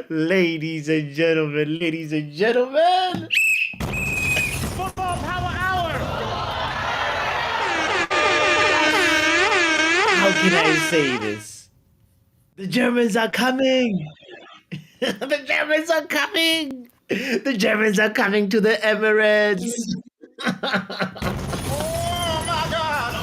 Ladies and gentlemen, football power hour. How can I say this? The Germans are coming. The Germans are coming. The Germans are coming to the Emirates. Oh my God.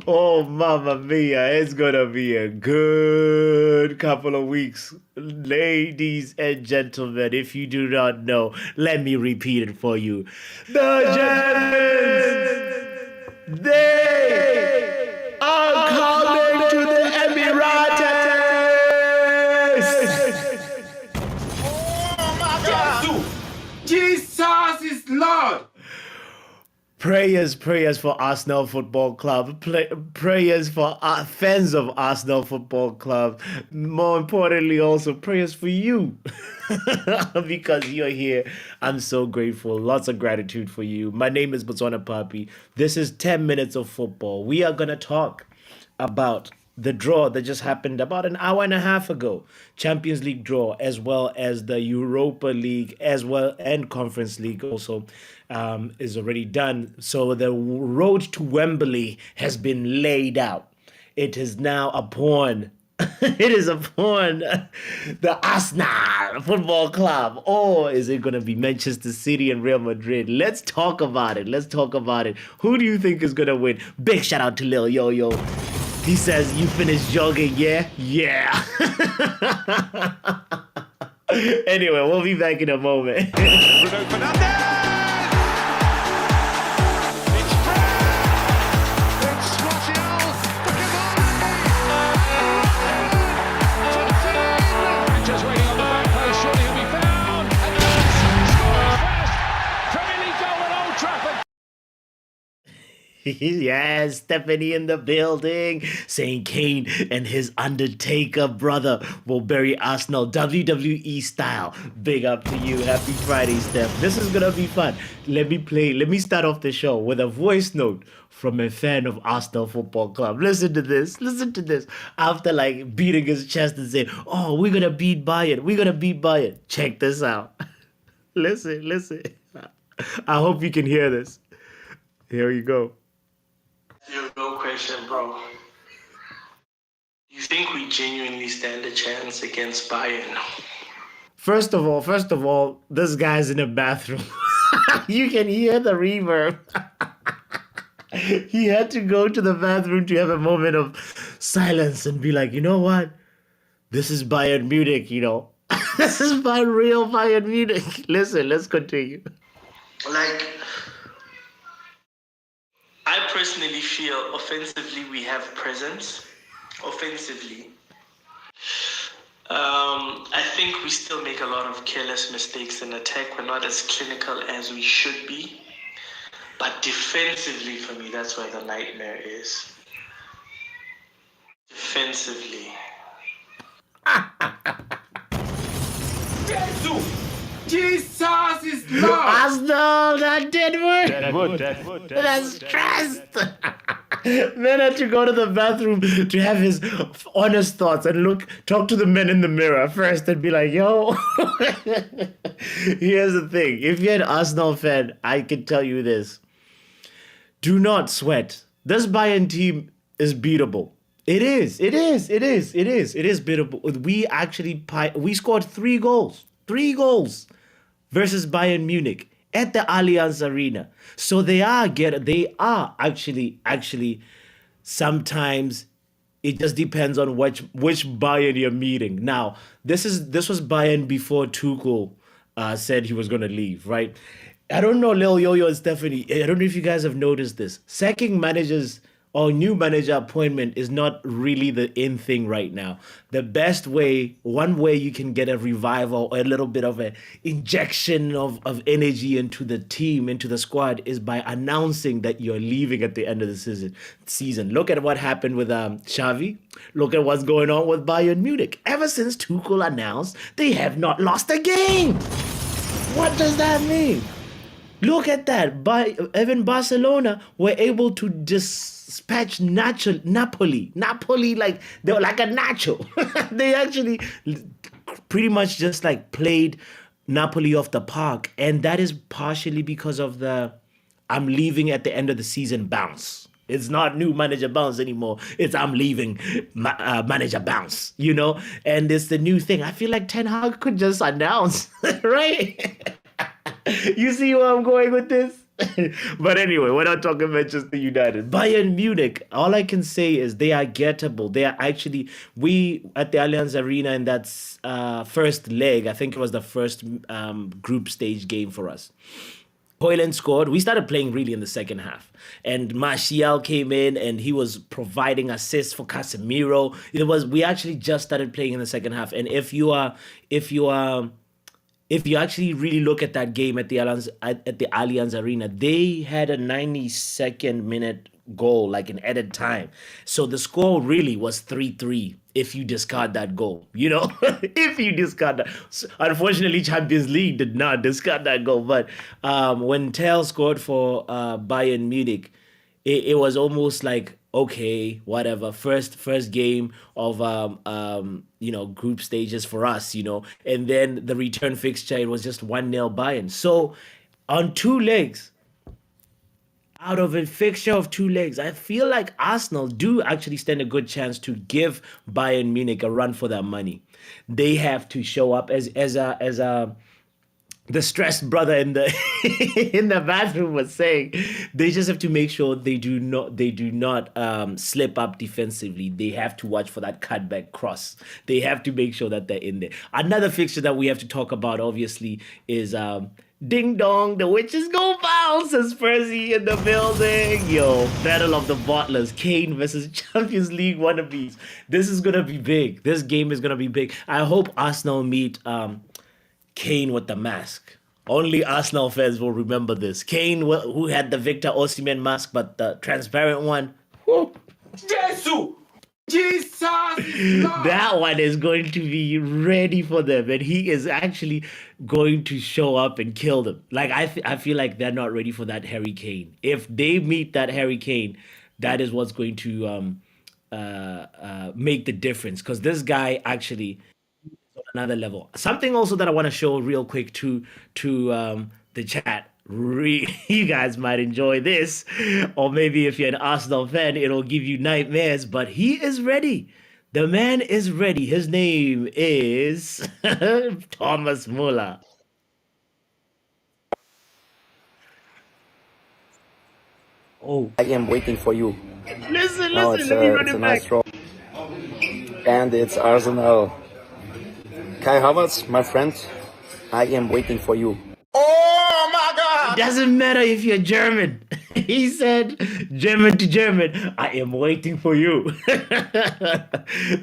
Oh, mamma mia. It's going to be a good couple of weeks. Ladies and gentlemen, if you do not know, let me repeat it for you. The Germans, they are coming to the Emirates. Oh my God. Jesus is Lord. Prayers for Arsenal Football Club. Prayers for fans of Arsenal Football Club. More importantly, also prayers for you. Because you're here. I'm so grateful. Lots of gratitude for you. My name is Botswanapapi. This is 10 minutes of football. We are going to talk about the draw that just happened about an hour and a half ago. Champions League draw, as well as the Europa League, as well, and Conference League also is already done. So the road to Wembley has been laid out. It is now upon it is upon the Arsenal Football Club. Or is it going to be Manchester City and Real Madrid? Let's talk about it. Who do you think is going to win? Big shout out to Lil Yo-Yo. He says, you finished jogging, yeah? Yeah. Anyway, we'll be back in a moment. Bruno Fernandes! It's Fred! It's Martial! Just waiting on the back post, surely he'll be found! And that's scores first! Premier League goal at Old Trafford! Yes, Stephanie in the building, saying Kane and his Undertaker brother will bury Arsenal WWE style. Big up to you. Happy Friday, Steph. This is gonna be fun. Let me start off the show with a voice note from a fan of Arsenal Football Club. Listen to this. After like beating his chest and saying, oh, we're gonna beat Bayern. Check this out. Listen. I hope you can hear this. Here you go. No question, bro. You think we genuinely stand a chance against Bayern? First of all, this guy's in a bathroom. You can hear the reverb. He had to go to the bathroom to have a moment of silence and be like, you know what? This is Bayern Munich, you know. This is my real Bayern Munich. Listen, let's continue. Like, I personally feel offensively we have presence. Offensively. I think we still make a lot of careless mistakes in attack. We're not as clinical as we should be. But defensively, for me, that's where the nightmare is. Defensively. Jesus is Lord. Arsenal, that did work. That's stressed. Men had to go to the bathroom to have his honest thoughts and talk to the men in the mirror first and be like, yo. Here's the thing. If you're an Arsenal fan, I can tell you this. Do not sweat. This Bayern team is beatable. It is beatable. We scored 3 goals. 3 goals versus Bayern Munich at the Allianz Arena. So they are actually sometimes it just depends on which Bayern you're meeting. Now, this was Bayern before Tuchel said he was going to leave, right? I don't know, Lil Yo-Yo and Stephanie, I don't know if you guys have noticed this. Sacking managers or new manager appointment is not really the in thing right now. The best way, one way you can get a revival or a little bit of an injection of energy into the team, into the squad, is by announcing that you're leaving at the end of the season. Look at what happened with Xavi. Look at what's going on with Bayern Munich. Ever since Tuchel announced, they have not lost a game. What does that mean? Look at that. Even Barcelona were able to dispatch Napoli. Napoli, like they were like a nacho. They actually pretty much just like played Napoli off the park. And that is partially because of the I'm leaving at the end of the season bounce. It's not new manager bounce anymore. It's I'm leaving manager bounce, you know? And it's the new thing. I feel like Ten Hag could just announce, right? You see where I'm going with this? But anyway, we're not talking Manchester United. Bayern Munich, all I can say is they are gettable. They are actually, we at the Allianz Arena in that first leg, I think it was the first group stage game for us. Hoyland scored. We started playing really in the second half. And Martial came in and he was providing assists for Casemiro. We actually just started playing in the second half. And if you actually really look at that game at the Allianz Arena, they had a 92nd minute goal, like an added time. So the score really was 3-3 if you discard that goal, you know, if you discard that. So, unfortunately, Champions League did not discard that goal. But when Tell scored for Bayern Munich, it was almost like, okay, whatever, first game of group stages for us, you know, and then the return fixture, it was just 1-0 Bayern. So on two legs, out of a fixture of two legs, I feel like Arsenal do actually stand a good chance to give Bayern Munich a run for their money. They have to show up as a the stressed brother in the in the bathroom was saying. They just have to make sure they do not slip up defensively. They have to watch for that cutback cross. They have to make sure that they're in there. Another fixture that we have to talk about obviously is ding dong, the witches go bounce, says Percy in the building. Yo, battle of the bottlers, Kane versus Champions League wannabes. This is gonna be big. This game is gonna be big. I hope Arsenal meet Kane with the mask. Only Arsenal fans will remember this. Kane, who had the Victor Osimhen mask, but the transparent one. Whew. Jesus! Jesus is Lord! That one is going to be ready for them, and he is actually going to show up and kill them. Like I feel like they're not ready for that Harry Kane. If they meet that Harry Kane, that is what's going to make the difference. Because this guy actually another level. Something also that I want to show real quick to the chat. You guys might enjoy this, or maybe if you're an Arsenal fan, it'll give you nightmares. But he is ready. The man is ready. His name is Thomas Muller. Oh, I am waiting for you. listen, No, listen. Let me run it's a it nice back. draw. And it's Arsenal. Kai Havertz, my friend, I am waiting for you. It doesn't matter if you're German. He said, German to German, I am waiting for you.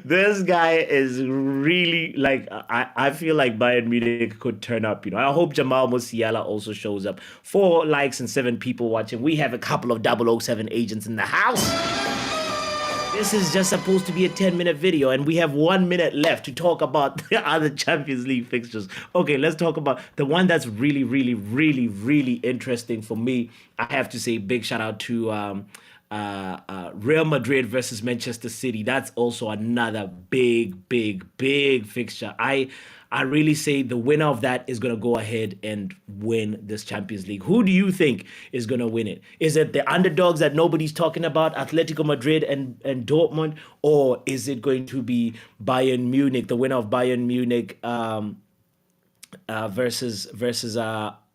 This guy is really like, I feel like Bayern Munich could turn up. You know, I hope Jamal Musiala also shows up. 4 likes and 7 people watching. We have a couple of 007 agents in the house. This is just supposed to be a 10-minute video, and we have 1 minute left to talk about the other Champions League fixtures. Okay, let's talk about the one that's really, really, really, really interesting for me. I have to say big shout out to Real Madrid versus Manchester City. That's also another big, big, big fixture. I really say the winner of that is going to go ahead and win this Champions League. Who do you think is going to win it? Is it the underdogs that nobody's talking about, Atletico Madrid and Dortmund, or is it going to be Bayern Munich, the winner of Bayern Munich versus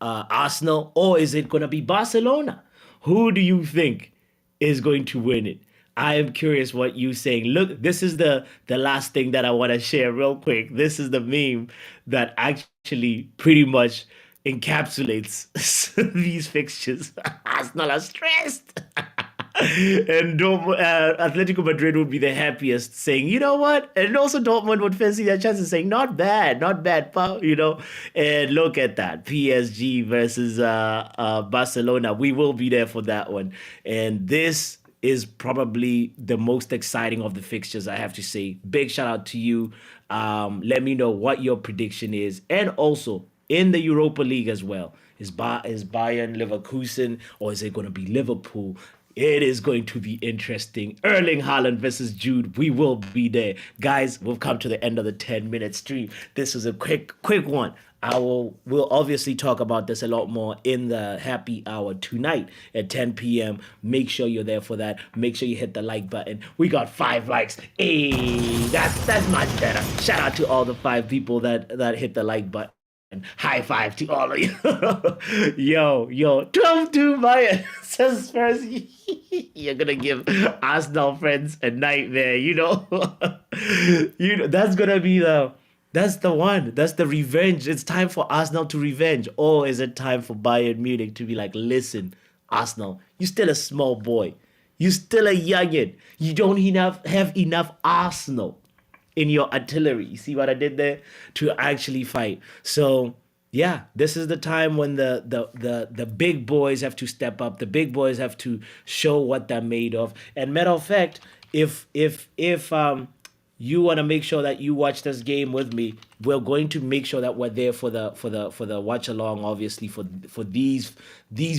Arsenal, or is it going to be Barcelona? Who do you think is going to win it? I am curious what you saying. Look, this is the last thing that I want to share real quick. This is the meme that actually pretty much encapsulates these fixtures. Arsenal are stressed. And Atletico Madrid would be the happiest, saying, you know what? And also Dortmund would fancy their chances, saying, not bad, pal, you know. And look at that, PSG versus Barcelona. We will be there for that one. And this is probably the most exciting of the fixtures, I have to say. Big shout out to you. Let me know what your prediction is. And also, in the Europa League as well. Is Bayern Leverkusen, or is it going to be Liverpool? It is going to be interesting. Erling Haaland versus Jude. We will be there. Guys, we've come to the end of the 10-minute stream. This was a quick one. We'll obviously talk about this a lot more in the happy hour tonight at 10 p.m. Make sure you're there for that. Make sure you hit the like button. We got 5 likes. Hey, that's much better. Shout out to all the 5 people that hit the like button. And high five to all of you. yo, 12-2 Bayern says Spurs. You're gonna give Arsenal friends a nightmare, that's gonna be that's the one. That's the revenge. It's time for Arsenal to revenge. Or is it time for Bayern Munich to be like, listen, Arsenal, you're still a small boy. You're still a youngin. You don't have enough Arsenal in your artillery. You see what I did there? To actually fight. So yeah, this is the time when the big boys have to step up. The big boys have to show what they're made of. And matter of fact, if you want to make sure that you watch this game with me, we're going to make sure that we're there for the watch along, obviously, for these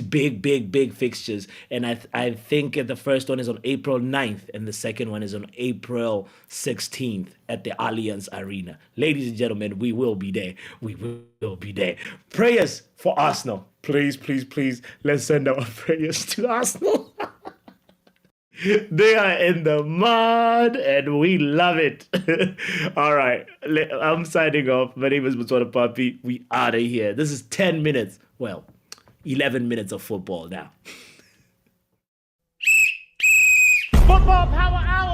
big fixtures. And I think the first one is on April 9th and the second one is on April 16th at the Allianz Arena. Ladies and gentlemen, we will be there. We will be there. Prayers for Arsenal. Please, let's send our prayers to Arsenal. They are in the mud and we love it. All right, I'm signing off. My name is Botswanapapi. We out of here. This is 10 minutes. Well, 11 minutes of football now. Football Power Hour.